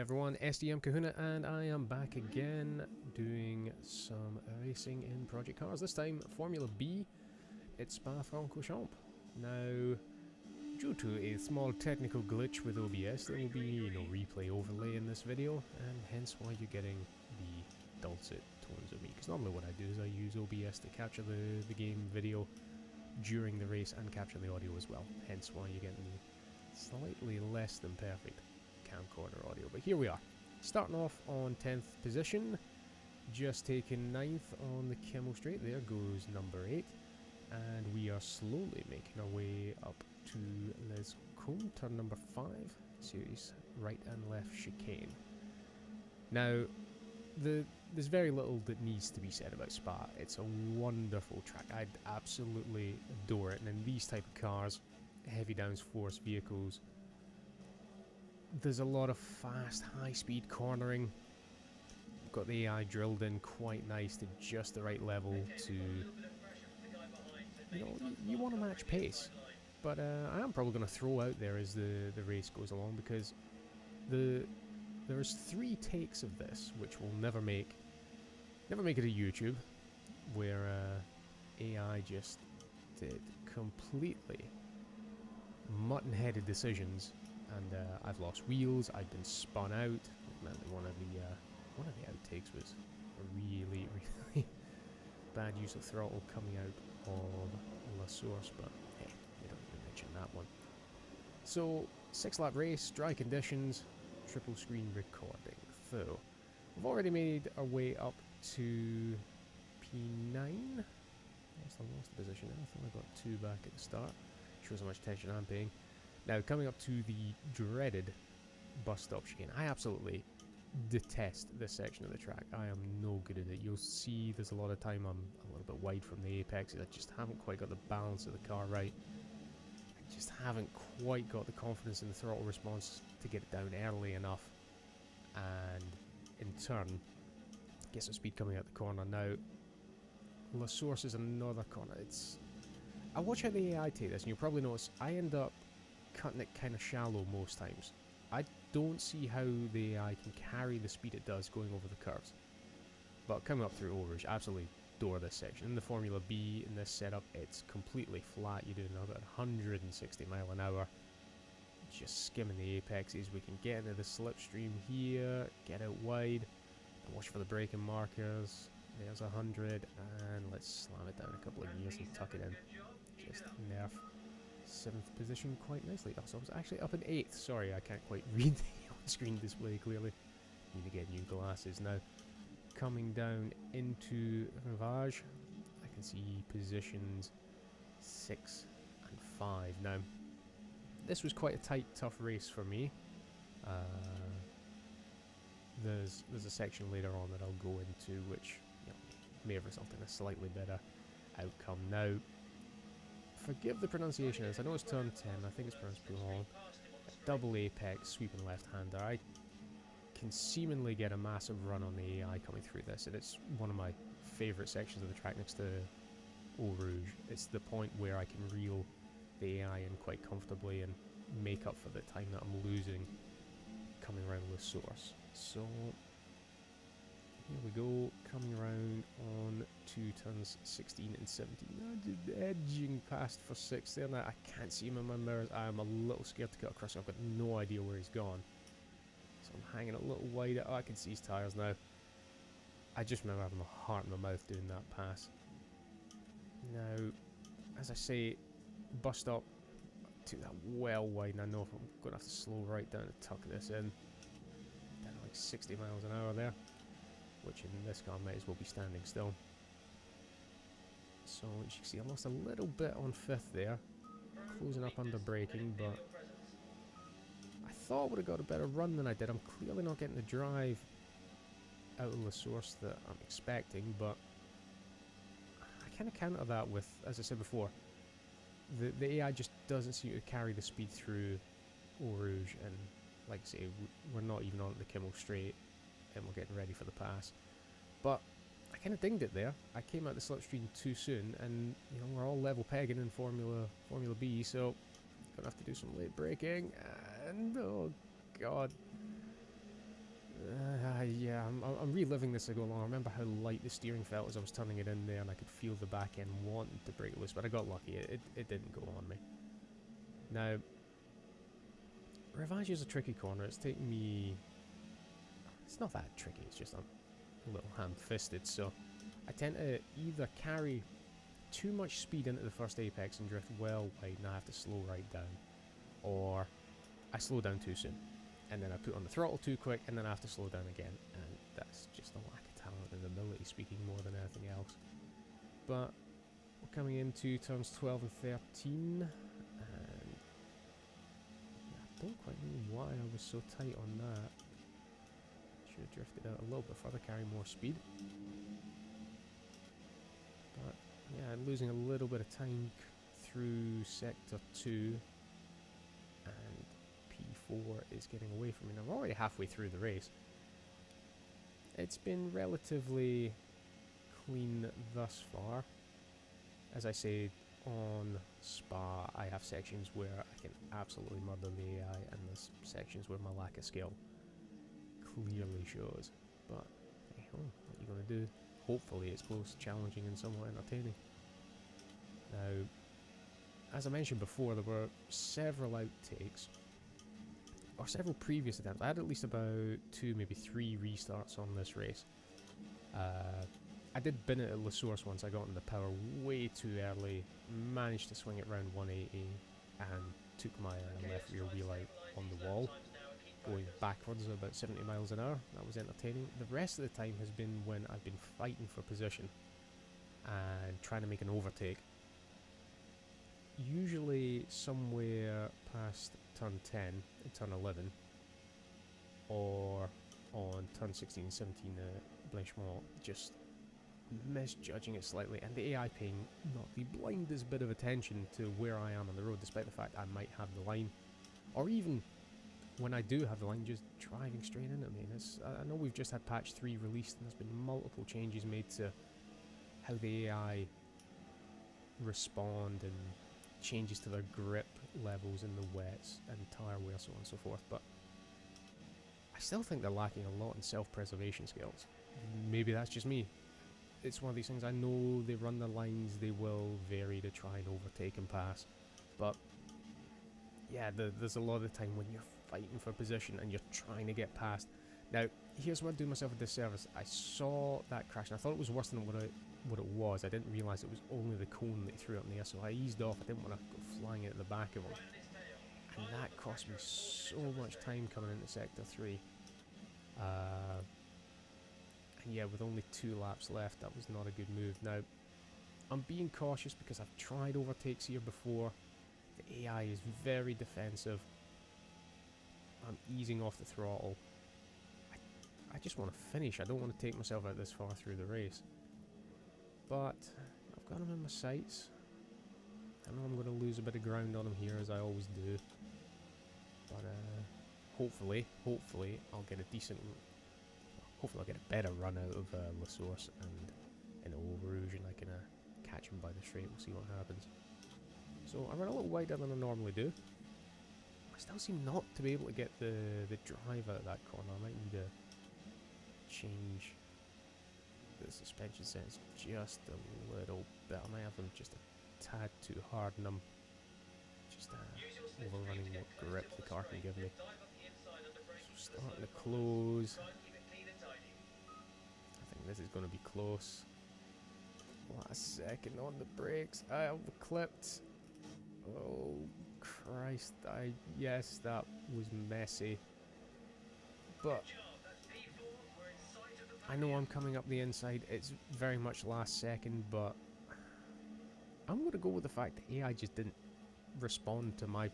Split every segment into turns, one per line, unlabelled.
everyone, SDM Kahuna, and I am back again doing some racing in Project Cars. This time, Formula B, it's Spa Francorchamps. Now, due to a small technical glitch with OBS, there will be no replay overlay in this video, and hence why you're getting the dulcet tones of me. Because normally what I do is I use OBS to capture the game video during the race and capture the audio as well. Hence why you're getting the slightly less than perfect camcorder audio. But here we are, starting off on 10th position, just taking 9th on the Kimmel Straight. There goes number 8, and we are slowly making our way up to Les Combes, turn number 5, series right and left chicane. Now, there's very little that needs to be said about Spa. It's a wonderful track. I absolutely adore it, and in these type of cars, heavy downforce vehicles, there's a lot of fast, high-speed cornering. Got the AI drilled in quite nice to just the right level to, you want to match pace. But I am probably going to throw out there as the race goes along, because there's 3 takes of this which will never make it to YouTube, where AI just did completely mutton-headed decisions. And I've lost wheels, I've been spun out. One of the outtakes was a really bad use of throttle coming out of Rhinoceros, but hey, we don't even mention that one. So, 6-lap race, dry conditions, triple screen recording. So, we've already made our way up to P9. I lost the position now. I thought I got 2 back at the start. Shows how much attention I'm paying. Now, coming up to the dreaded bus stop chicane. I absolutely detest this section of the track. I am no good at it. You'll see there's a lot of time I'm a little bit wide from the apex. I just haven't quite got the balance of the car right. I just haven't quite got the confidence in the throttle response to get it down early enough, and in turn get some speed coming out the corner. Now, La Source is another corner. I watch how the AI take this, and you'll probably notice I end up cutting it kind of shallow most times. I don't see how the AI can carry the speed it does going over the curves. But coming up through Eau Rouge, absolutely adore this section. In the Formula B, in this setup, it's completely flat. You're doing about 160 mile an hour. Just skimming the apexes. We can get into the slipstream here, get out wide, and watch for the braking markers. There's 100, and let's slam it down a couple of gears and tuck it in. Just nerf 7th position quite nicely. Oh, so I was actually up in 8th. Sorry, I can't quite read the on-screen display clearly. Need to get new glasses now. Coming down into Rivage, I can see positions 6 and 5. Now, this was quite a tight, tough race for me. There's a section later on that I'll go into which may have resulted in a slightly better outcome. Now, forgive the pronunciation of this. I know it's turn 10. I think it's pronounced Pouhon. Double apex, sweeping left-hander. I can seemingly get a massive run on the AI coming through this, and it's one of my favourite sections of the track next to Eau Rouge. It's the point where I can reel the AI in quite comfortably and make up for the time that I'm losing coming around the source. So, here we go, coming around on to turns 16 and 17. Edging past for 6 there. Now, I can't see him in my mirrors. I'm a little scared to cut across. I've got no idea where he's gone. So I'm hanging a little wider. Oh, I can see his tyres now. I just remember having my heart in my mouth doing that pass. Now, as I say, bus stop, took that well wide, and I know if I'm going to have to slow right down to tuck this in. Down like 60 miles an hour there, which in this car might as well be standing still. So, as you can see, I lost a little bit on 5th there, closing up under braking, but I thought I would have got a better run than I did. I'm clearly not getting the drive out of the source that I'm expecting, but I kind of counter that with, as I said before, the AI just doesn't seem to carry the speed through Eau Rouge, and like I say, we're not even on the Kimmel Straight, and we're getting ready for the pass. But I kind of dinged it there. I came out the slipstream too soon, and we're all level pegging in Formula B, so gonna have to do some late braking, and oh god, Yeah, I'm reliving this as I go along. I remember how light the steering felt as I was turning it in there, and I could feel the back end wanting to break loose, but I got lucky. It didn't go on me. Now, Revenge is a tricky corner. It's taken me... It's not that tricky, it's just I'm a little ham-fisted, so I tend to either carry too much speed into the first apex and drift well wide and I have to slow right down, or I slow down too soon and then I put on the throttle too quick and then I have to slow down again, and that's just a lack of talent and ability speaking more than anything else. But we're coming into turns 12 and 13, and I don't quite know why I was so tight on that. Should have drifted out a little bit further, carry more speed. But yeah, losing a little bit of time through sector 2, and P4 is getting away from me. Now we're already halfway through the race. It's been relatively clean thus far. As I say, on Spa I have sections where I can absolutely murder the AI, and there's sections where my lack of skill clearly shows. But hey ho, what are you going to do? Hopefully it's close, challenging and somewhat entertaining. Now, as I mentioned before, there were several outtakes, or several previous attempts. I had at least about 2, maybe 3 restarts on this race. I did bin it at Rhinoceros once. I got in the power way too early, managed to swing it round 180, and took my left rear wheel out on the wall, going backwards at about 70 miles an hour. That was entertaining. The rest of the time has been when I've been fighting for position and trying to make an overtake. Usually somewhere past turn 10 and turn 11, or on turn 16 and 17 Blanchement, just misjudging it slightly, and the AI paying not the blindest bit of attention to where I am on the road, despite the fact I might have the line, or even when I do have the line, just driving straight into me. I know we've just had patch 3 released, and there's been multiple changes made to how the AI respond, and changes to their grip levels in the wets and tyre wear, so on and so forth, but I still think they're lacking a lot in self-preservation skills. Maybe that's just me. It's one of these things, I know they run the lines, they will vary to try and overtake and pass, but yeah, there's a lot of the time when you're fighting for position and you're trying to get past. Now, here's where I do myself a disservice. I saw that crash and I thought it was worse than what it was. I didn't realise it was only the cone that he threw up in the air, so I eased off. I didn't want to go flying at the back of him, and that cost me so much time coming into sector 3. And yeah, with only 2 laps left, that was not a good move. Now, I'm being cautious because I've tried overtakes here before. The AI is very defensive. I'm easing off the throttle. I just want to finish. I don't want to take myself out this far through the race. But I've got him in my sights. I know I'm going to lose a bit of ground on him here, as I always do. But hopefully I'll get a decent... Hopefully I'll get a better run out of Rhinoceros, and in Eau Rouge, and I can catch him by the straight. We'll see what happens. So I run a little wider than I normally do. I still seem not to be able to get the drive out of that corner. I might need to change the suspension settings just a little bit. I might have them just a tad too hard, and I'm just overrunning what grip the car can give me. So starting to close. I think this is going to be close. Last second on the brakes. I have clipped. Oh Christ! Yes, that was messy. But I know I'm coming up the inside. It's very much last second, but I'm going to go with the fact that AI just didn't respond to my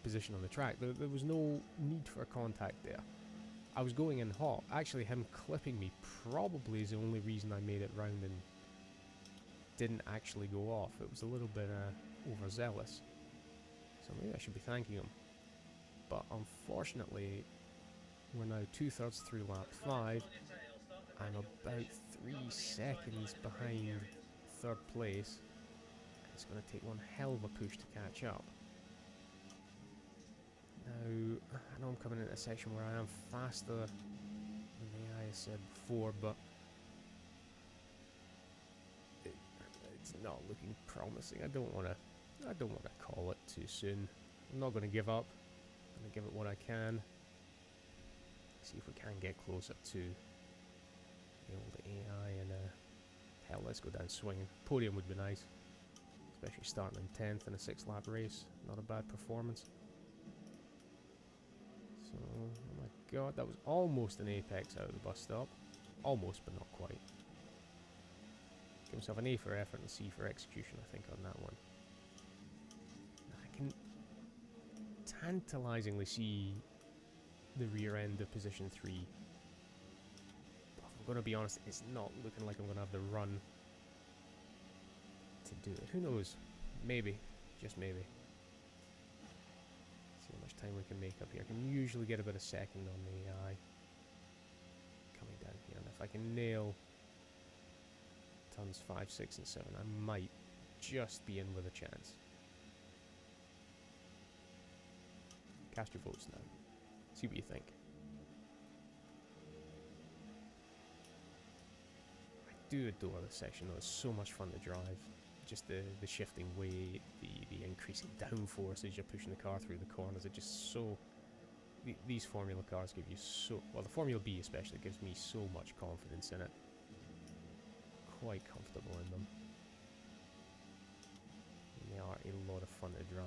position on the track. There was no need for contact there. I was going in hot. Actually, him clipping me probably is the only reason I made it round and didn't actually go off. It was a little bit overzealous. So maybe I should be thanking him. But unfortunately, we're now 2/3 through lap 5. I'm about 3 seconds behind 3rd place. It's going to take one hell of a push to catch up. Now, I know I'm coming into a section where I am faster I said before, but it's not looking promising. I don't want to call it too soon. I'm not going to give up. I'm going to give it what I can. See if we can get closer to the old AI, and hell, let's go down swinging. Podium would be nice, especially starting in 10th in a 6-lap race. Not a bad performance. So, oh my god, that was almost an apex out of the bus stop. Almost, but not quite. Give himself an A for effort and C for execution, I think, on that one. I can tantalizingly see the rear end of position 3. But if I'm going to be honest, it's not looking like I'm going to have the run to do it. Who knows? Maybe. Just maybe. See how much time we can make up here. I can usually get about a second on the AI coming down here. And if I can nail tons 5, 6, and 7, I might just be in with a chance. Cast your votes now. See what you think. I do adore this section though, it's so much fun to drive. Just the shifting weight, the increasing downforce as you're pushing the car through the corners. It just so... These Formula cars give you so... Well, the Formula B especially gives me so much confidence in it. Quite comfortable in them. And they are a lot of fun to drive.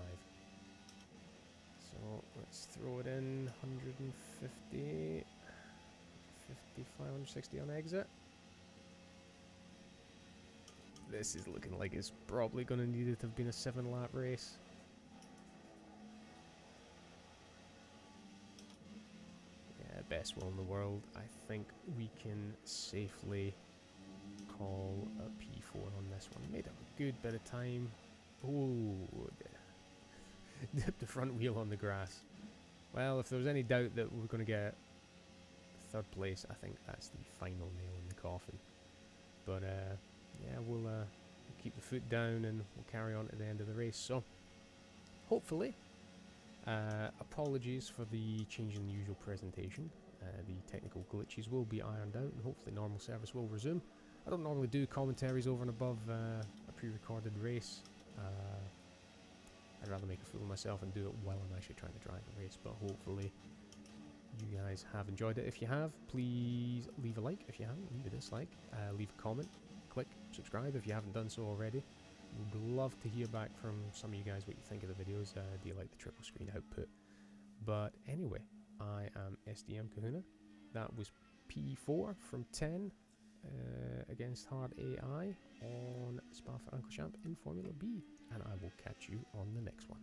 So let's throw it in 150, 55, 160 on exit. This is looking like it's probably going to need it to have been a 7-lap race. Yeah, best will in the world. I think we can safely call a P4 on this one. Made up a good bit of time. Oh, dipped the front wheel on the grass. Well, if there was any doubt that we're going to get 3rd place, I think that's the final nail in the coffin. But yeah, we'll keep the foot down and we'll carry on to the end of the race. So, hopefully, apologies for the change in the usual presentation. The technical glitches will be ironed out and hopefully normal service will resume. I don't normally do commentaries over and above a pre-recorded race. I'd rather make a fool of myself and do it while I'm actually trying to drive the race, but hopefully you guys have enjoyed it. If you have, please leave a like. If you haven't, leave a dislike. Leave a comment. Click subscribe if you haven't done so already. Would love to hear back from some of you guys what you think of the videos. Do you like the triple screen output? But anyway, I am SDM Kahuna. That was P4 from 10 against Hard AI on Spa Francorchamps in Formula B. And I will catch you on the next one.